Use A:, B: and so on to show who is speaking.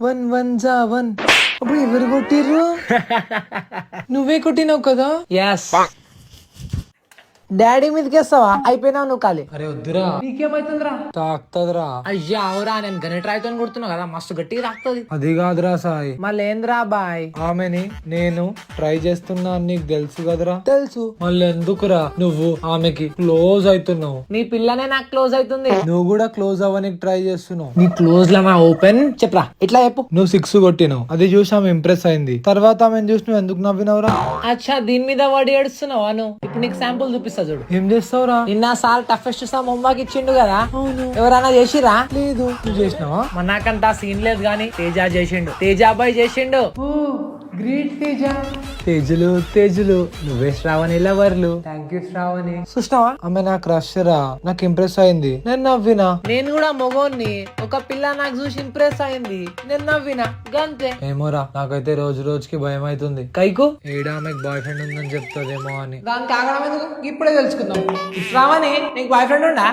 A: One one జా one. అప్పుడు ఎవరు కొట్టిర్రు? నువ్వే కొట్టినావు కదా.
B: ఎస్ డాడీ మీదకి వేస్తావా? అయిపోయినావు నువ్వు ఖాళీ.
A: అరే వద్దురా,
B: నీకేమైతుందిరా?
A: తాకుతదిరా.
B: అయ్యా అవురా, నేను గణిత రాయితో కొడుతున్నా కదా, మస్తు గట్టిగా తాకుతుంది.
A: అది కాదురా సాయి,
B: మళ్ళీ ఏంద్రా బాయ్?
A: ఆమెని నేను ట్రై చేస్తున్నా అని నీకు తెలుసు కదరా.
B: తెలుసు.
A: మళ్ళీ ఎందుకురా నువ్వు ఆమెకి క్లోజ్ అవుతున్నావు?
B: నీ పిల్లనే నాకు క్లోజ్ అవుతుంది.
A: నువ్వు కూడా క్లోజ్ అవ్వనికి ట్రై చేస్తున్నావు.
B: నీ క్లోజ్ లా ఓపెన్ చెప్పరా, ఇట్లా చెప్పు.
A: నువ్వు 6 కొట్టినావు, అది చూసి ఆమె ఇంప్రెస్ అయింది. తర్వాత ఆమెను చూసి నువ్వు ఎందుకు నవ్వినవురా?
B: అచ్చా దీని మీద వాడి ఏడుస్తున్నావా నువ్వు? ఇప్పుడు నీకు శాంపుల్ చూపిస్తా చూడు.
A: ఏం చేస్తావురా?
B: నిన్న సార్ టఫెస్ట్ సమ్ హోంవర్క్ ఇచ్చిండు కదా, ఎవరైనా చేసిరా?
A: లేదు. నువ్వు చేసినావా?
B: మనకంతా సీన్ లేదు గానీ తేజ చేసిండు, తేజాబాయ్ చేసిండు.
A: గ్రేట్ తేజ. తేజులు తేజులు నువ్వే శ్రావణి లవర్లు. Thank you Sravani.
B: చూసినావా?
A: ఆమె నా క్రష్ రా, నాకు ఇంప్రెస్ అయింది, నేను నవ్వినా.
B: నేను కూడా మొగోన్ని, ఒక పిల్ల నాకు చూసి ఇంప్రెస్ అయింది, నేను నవ్వినా, గంతే.
A: ఏమోరా, నాకైతే రోజు రోజుకి భయం అవుతుంది.
B: కైకు
A: ఏడా ఆమెకు బాయ్ ఫ్రెండ్ ఉందని చెప్తాదేమో అని.
B: దానికి ఆగడం ఎందుకు? ఇప్పుడే తెలుసుకుందాం. శ్రావణి నీకు బాయ్ ఫ్రెండ్ ఉండా?